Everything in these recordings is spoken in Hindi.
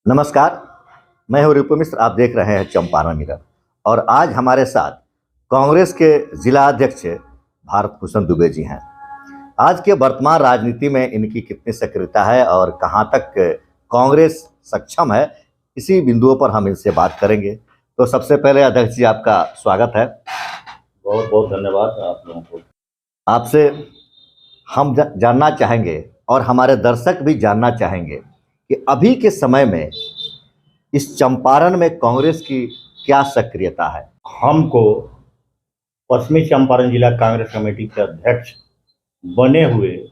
नमस्कार। मैं हूं रिपु मिश्र। आप देख रहे हैं चंपारण मिरर। और आज हमारे साथ कांग्रेस के जिला अध्यक्ष भारत भूषण दुबे जी हैं। आज के वर्तमान राजनीति में इनकी कितनी सक्रियता है और कहां तक कांग्रेस सक्षम है, इसी बिंदुओं पर हम इनसे बात करेंगे। तो सबसे पहले अध्यक्ष जी, आपका स्वागत है। बहुत बहुत धन्यवाद आप लोगों को। आपसे हम जानना चाहेंगे और हमारे दर्शक भी जानना चाहेंगे कि अभी के समय में इस चंपारण में कांग्रेस की क्या सक्रियता है। हमको पश्चिमी चंपारण जिला कांग्रेस कमेटी के अध्यक्ष बने हुए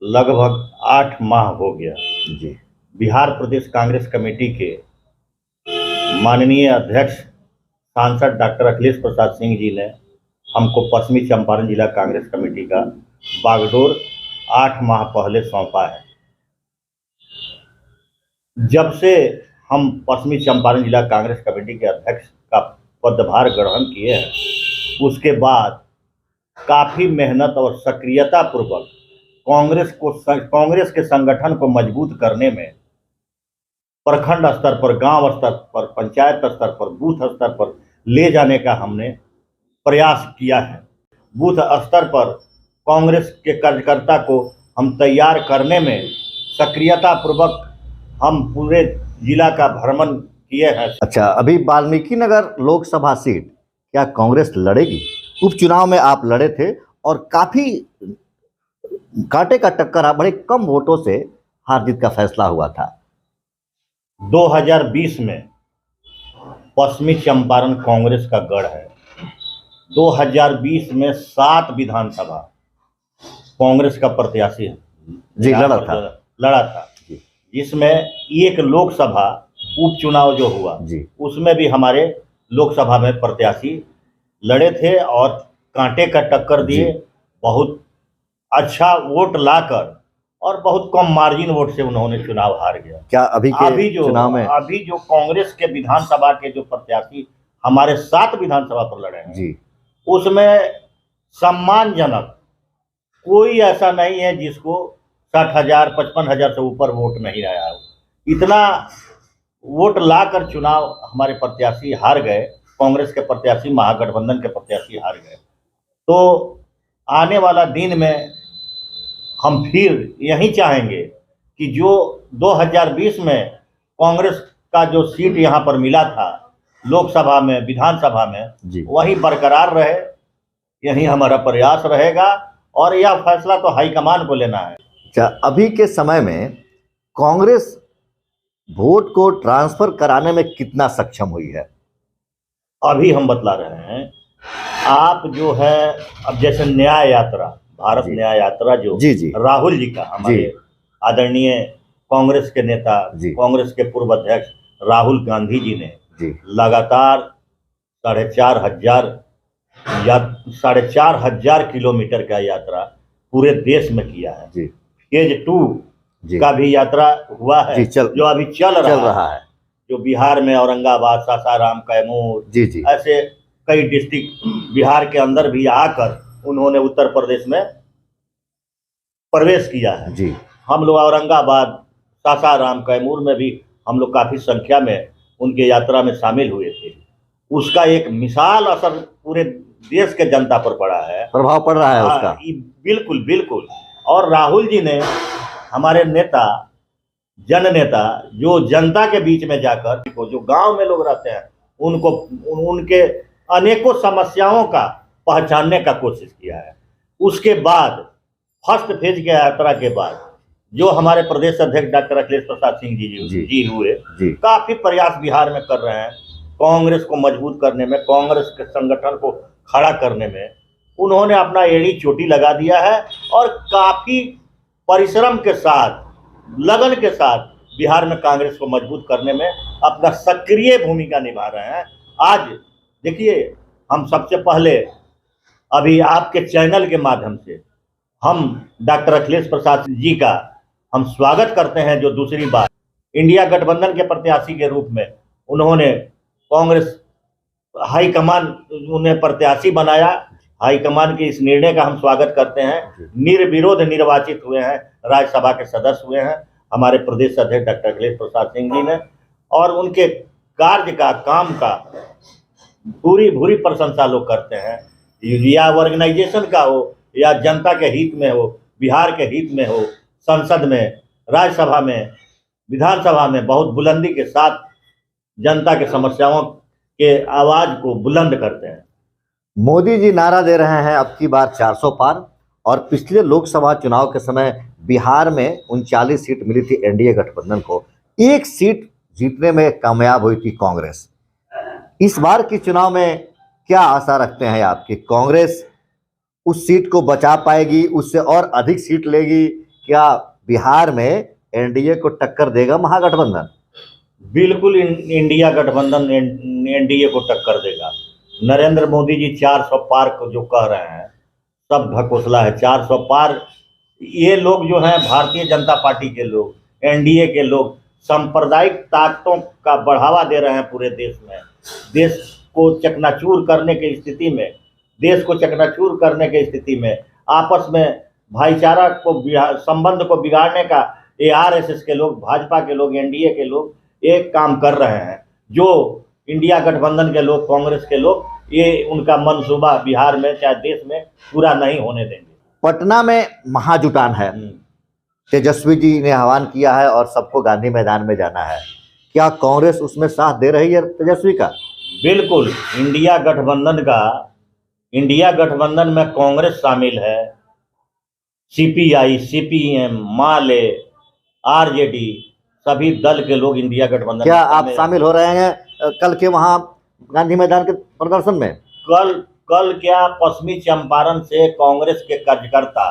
लगभग 8 माह हो गया जी। बिहार प्रदेश कांग्रेस कमेटी के माननीय अध्यक्ष सांसद डॉक्टर अखिलेश प्रसाद सिंह जी ने हमको पश्चिमी चंपारण जिला कांग्रेस कमेटी का बागडोर 8 माह पहले सौंपा है। जब से हम पश्चिमी चंपारण जिला कांग्रेस कमेटी के अध्यक्ष का पदभार ग्रहण किए हैं, उसके बाद काफ़ी मेहनत और सक्रियता पूर्वक कांग्रेस के संगठन को मजबूत करने में प्रखंड स्तर पर, गांव स्तर पर, पंचायत स्तर पर, बूथ स्तर पर ले जाने का हमने प्रयास किया है। बूथ स्तर पर कांग्रेस के कार्यकर्ता को हम तैयार करने में सक्रियता पूर्वक हम पूरे जिला का भ्रमण किए हैं। अच्छा, अभी वाल्मीकि नगर लोकसभा सीट क्या कांग्रेस लड़ेगी? उपचुनाव में आप लड़े थे और काफी कांटे का टक्कर, बड़े कम वोटों से हार जीत का फैसला हुआ था। 2020 में पश्चिमी चंपारण कांग्रेस का गढ़ है। 2020 में 7 विधानसभा कांग्रेस का प्रत्याशी जी लड़ा था, जिसमें एक लोकसभा उपचुनाव जो हुआ जी, उसमें भी हमारे लोकसभा में प्रत्याशी लड़े थे और कांटे का टक्कर दिए। बहुत अच्छा वोट लाकर और बहुत कम मार्जिन वोट से उन्होंने चुनाव हार गया। क्या अभी चुनाव में अभी जो कांग्रेस के विधानसभा के जो प्रत्याशी हमारे 7 विधानसभा पर लड़े हैं जी, उसमें सम्मानजनक कोई ऐसा नहीं है जिसको 60,000 55,000 से ऊपर वोट नहीं आया हो। इतना वोट लाकर चुनाव हमारे प्रत्याशी हार गए, कांग्रेस के प्रत्याशी, महागठबंधन के प्रत्याशी हार गए। तो आने वाला दिन में हम फिर यही चाहेंगे कि जो 2020 में कांग्रेस का जो सीट यहाँ पर मिला था लोकसभा में, विधानसभा में, वही बरकरार रहे। यही हमारा प्रयास रहेगा और यह फैसला तो हाईकमान को लेना है। अभी के समय में कांग्रेस वोट को ट्रांसफर कराने में कितना सक्षम हुई है? अभी हम बतला रहे हैं। आप जो है, अब जैसे न्याय यात्रा, भारत न्याय यात्रा जो राहुल जी का, हमारे आदरणीय कांग्रेस के नेता, कांग्रेस के पूर्व अध्यक्ष राहुल गांधी जी ने लगातार 4,500 किलोमीटर का यात्रा पूरे देश में किया है। फेज 2 का भी यात्रा हुआ है जो अभी चल रहा है, जो बिहार में औरंगाबाद, सासाराम, कैमूर, ऐसे कई डिस्ट्रिक्ट बिहार के अंदर भी आकर उन्होंने उत्तर प्रदेश में प्रवेश किया है। हम लोग औरंगाबाद, सासाराम, कैमूर में भी हम लोग काफ़ी संख्या में उनके यात्रा में शामिल हुए थे। उसका एक मिसाल असर पूरे देश के जनता पर पड़ा है, प्रभाव पड़ रहा है उसका। बिल्कुल बिल्कुल। और राहुल जी ने, हमारे नेता, जन नेता, जो जनता के बीच में जाकर, जो गांव में लोग रहते हैं, उनको उनके अनेकों समस्याओं का पहचानने का कोशिश किया है। उसके बाद फर्स्ट फेज के यात्रा के बाद जो हमारे प्रदेश अध्यक्ष डॉक्टर अखिलेश प्रसाद सिंह जी हुए, काफी प्रयास बिहार में कर रहे हैं कांग्रेस को मजबूत करने में, कांग्रेस के संगठन को खड़ा करने में। उन्होंने अपना एड़ी चोटी लगा दिया है और काफी परिश्रम के साथ, लगन के साथ बिहार में कांग्रेस को मजबूत करने में अपना सक्रिय भूमिका निभा रहे हैं। आज देखिए, हम सबसे पहले अभी आपके चैनल के माध्यम से हम डॉक्टर अखिलेश प्रसाद जी का हम स्वागत करते हैं, जो दूसरी बार इंडिया गठबंधन के प्रत्याशी के रूप में उन्होंने कांग्रेस हाईकमान उन्हें प्रत्याशी बनाया। हाईकमान के इस निर्णय का हम स्वागत करते हैं। निर्विरोध निर्वाचित हुए हैं, राज्यसभा के सदस्य हुए हैं हमारे प्रदेश अध्यक्ष डॉक्टर अखिलेश प्रसाद सिंह जी ने। और उनके कार्य का, काम का पूरी भूरी प्रशंसा लोग करते हैं। या ऑर्गेनाइजेशन का हो या जनता के हित में हो, बिहार के हित में हो, संसद में, राज्यसभा में, विधानसभा में बहुत बुलंदी के साथ जनता के समस्याओं के आवाज को बुलंद करते हैं। मोदी जी नारा दे रहे हैं अब की बार 400 पार, और पिछले लोकसभा चुनाव के समय बिहार में 39 सीट मिली थी एनडीए गठबंधन को, एक सीट जीतने में कामयाब हुई थी कांग्रेस। इस बार के चुनाव में क्या आशा रखते हैं आप कि कांग्रेस उस सीट को बचा पाएगी, उससे और अधिक सीट लेगी? क्या बिहार में एनडीए को टक्कर देगा महागठबंधन? बिल्कुल इंडिया गठबंधन एनडीए को टक्कर देगा। नरेंद्र मोदी जी 400 पार को जो कह रहे हैं सब ढकोसला है। 400 पार, ये लोग जो हैं भारतीय जनता पार्टी के लोग, एनडीए के लोग सांप्रदायिक ताकतों का बढ़ावा दे रहे हैं पूरे देश में। देश को चकनाचूर करने की स्थिति में, देश को चकनाचूर करने की स्थिति में, आपस में भाईचारा को, संबंध को बिगाड़ने का ये आरएसएस के लोग, भाजपा के लोग, एनडीए के लोग एक काम कर रहे हैं। जो इंडिया गठबंधन के लोग, कांग्रेस के लोग, ये उनका मंसूबा बिहार में चाहे देश में पूरा नहीं होने देंगे। पटना में महाजुटान है, तेजस्वी जी ने आह्वान किया है और सबको गांधी मैदान में जाना है। क्या कांग्रेस उसमें साथ दे रही है तेजस्वी का? बिल्कुल। इंडिया गठबंधन में कांग्रेस शामिल है, सीपीआई, सीपीएम, माले, आरजेडी, सभी दल के लोग इंडिया गठबंधन। क्या आप शामिल हो रहे हैं कल के वहां गांधी मैदान के प्रदर्शन में? कल क्या, पश्चिमी चंपारण से कांग्रेस के कार्यकर्ता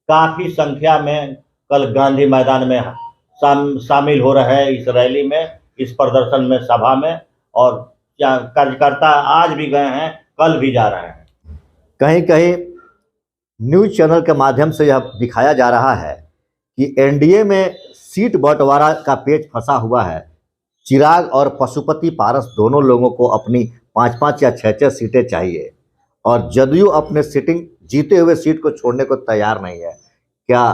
काफी संख्या में कल गांधी मैदान में शामिल हो रहे हैं, इस रैली में, इस प्रदर्शन में, सभा में। और कार्यकर्ता आज भी गए हैं, कल भी जा रहे हैं। कहीं कहीं न्यूज चैनल के माध्यम से यह दिखाया जा रहा है कि एनडीए में सीट बंटवारा का पेच फंसा हुआ है। चिराग और पशुपति पारस दोनों लोगों को अपनी 5-5 या 6-6 सीटें चाहिए, और जदयू अपने सिटिंग जीते हुए सीट को छोड़ने को तैयार नहीं है। क्या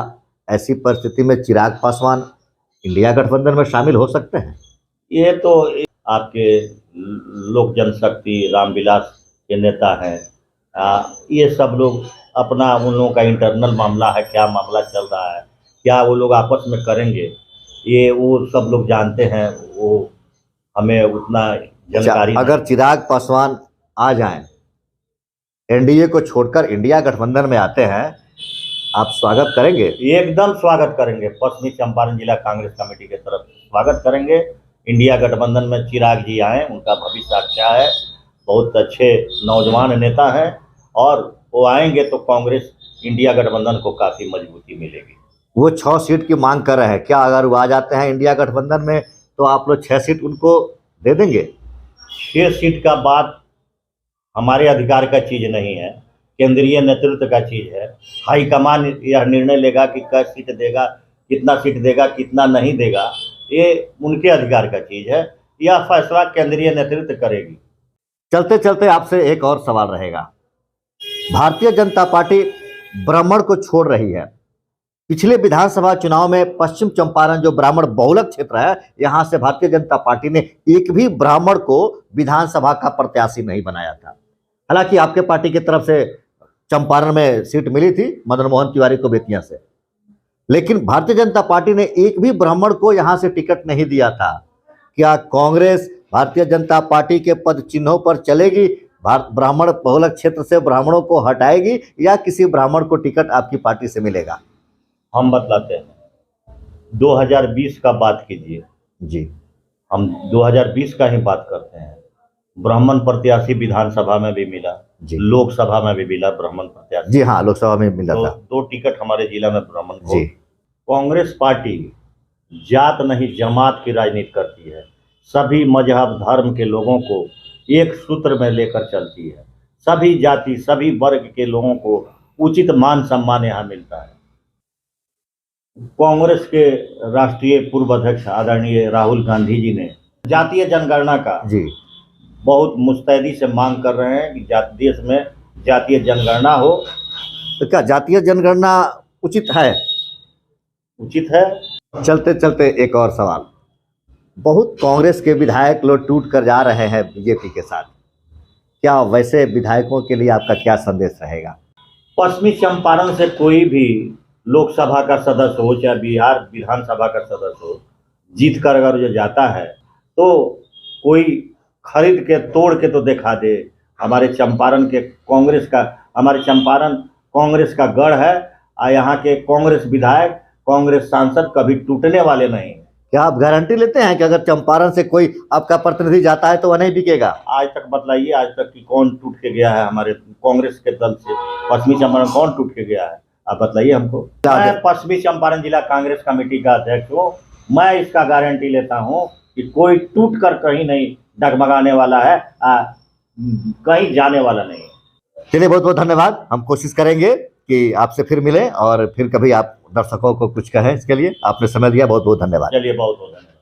ऐसी परिस्थिति में चिराग पासवान इंडिया गठबंधन में शामिल हो सकते हैं? ये तो आपके लोक जनशक्ति रामविलास के नेता हैं, ये सब लोग अपना, उन लोगों का इंटरनल मामला है, क्या मामला चल रहा है, क्या वो लोग आपस में करेंगे, ये वो सब लोग जानते हैं। वो हमें उतना जानकारी नहीं। अगर चिराग पासवान आ जाएं, एनडीए को छोड़कर इंडिया गठबंधन में आते हैं, आप स्वागत करेंगे? एकदम स्वागत करेंगे। पश्चिमी चंपारण जिला कांग्रेस कमेटी के तरफ स्वागत करेंगे। इंडिया गठबंधन में चिराग जी आए, उनका भविष्य अच्छा है, बहुत अच्छे नौजवान नेता हैं, और वो आएंगे तो कांग्रेस इंडिया गठबंधन को काफ़ी मजबूती मिलेगी। वो 6 सीट की मांग कर रहे हैं, क्या अगर वो आ जाते हैं इंडिया गठबंधन में तो आप लोग 6 सीट उनको दे देंगे? 6 सीट का बात हमारे अधिकार का चीज़ नहीं है, केंद्रीय नेतृत्व का चीज़ है। हाईकमान यह निर्णय लेगा कि क्या सीट देगा, कितना सीट देगा, कितना नहीं देगा, ये उनके अधिकार का चीज़ है। यह फैसला केंद्रीय नेतृत्व करेगी। चलते चलते आपसे एक और सवाल रहेगा। भारतीय जनता पार्टी ब्राह्मण को छोड़ रही है। पिछले विधानसभा चुनाव में पश्चिम चंपारण जो ब्राह्मण बहुलक क्षेत्र है, यहां से भारतीय जनता पार्टी ने एक भी ब्राह्मण को विधानसभा का प्रत्याशी नहीं बनाया था। हालांकि आपके पार्टी की तरफ से चंपारण में सीट मिली थी मदन मोहन तिवारी को बेतिया से, लेकिन भारतीय जनता पार्टी ने एक भी ब्राह्मण को यहां से टिकट नहीं दिया था। क्या कांग्रेस भारतीय जनता पार्टी के पद चिन्हों पर चलेगी, ब्राह्मण बहुलक क्षेत्र से ब्राह्मणों को हटाएगी, या किसी ब्राह्मण को टिकट आपकी पार्टी से मिलेगा? हम बतलाते हैं। 2020 का बात कीजिए जी, हम 2020 का ही बात करते हैं। ब्राह्मण प्रत्याशी विधानसभा में भी मिला, लोकसभा में भी मिला ब्राह्मण प्रत्याशी। जी हाँ, लोकसभा में मिला था। 2 टिकट हमारे जिला में ब्राह्मण को। कांग्रेस पार्टी जात नहीं जमात की राजनीति करती है, सभी मजहब धर्म के लोगों को एक सूत्र में लेकर चलती है। सभी जाति, सभी वर्ग के लोगों को उचित मान सम्मान यहाँ मिलता है। कांग्रेस के राष्ट्रीय पूर्व अध्यक्ष आदरणीय राहुल गांधी जी ने जातीय जनगणना का बहुत मुस्तैदी से मांग कर रहे हैं कि देश में जातीय जनगणना हो। तो क्या जातीय जनगणना उचित है? उचित है। चलते चलते एक और सवाल। बहुत कांग्रेस के विधायक लोग टूट कर जा रहे हैं बीजेपी के साथ, क्या वैसे विधायकों के लिए आपका क्या संदेश रहेगा? पश्चिमी चंपारण से कोई भी लोकसभा का सदस्य हो चाहे बिहार विधानसभा का सदस्य हो, जीत कर अगर जो जाता है तो कोई खरीद के तोड़ के तो दिखा दे। हमारे चंपारण के कांग्रेस का, हमारे चंपारण कांग्रेस का गढ़ है और यहाँ के कांग्रेस विधायक, कांग्रेस सांसद कभी टूटने वाले नहीं। क्या आप गारंटी लेते हैं कि अगर चंपारण से कोई आपका प्रतिनिधि जाता है तो वह नहीं बिकेगा? आज तक बतलाइए, आज तक कि कौन टूट के गया है हमारे कांग्रेस के दल से? पश्चिमी चंपारण कौन टूट के गया है, आप बताइए हमको। मैं पश्चिमी चंपारण जिला कांग्रेस कमेटी का अध्यक्ष हूँ, मैं इसका गारंटी लेता हूँ कि कोई टूट कर कहीं नहीं डगमगाने वाला है, कहीं जाने वाला नहीं। चलिए, बहुत बहुत धन्यवाद। हम कोशिश करेंगे कि आपसे फिर मिलें और फिर कभी आप दर्शकों को कुछ कहें। इसके लिए आपने समय दिया, बहुत बहुत धन्यवाद। चलिए, बहुत बहुत धन्यवाद।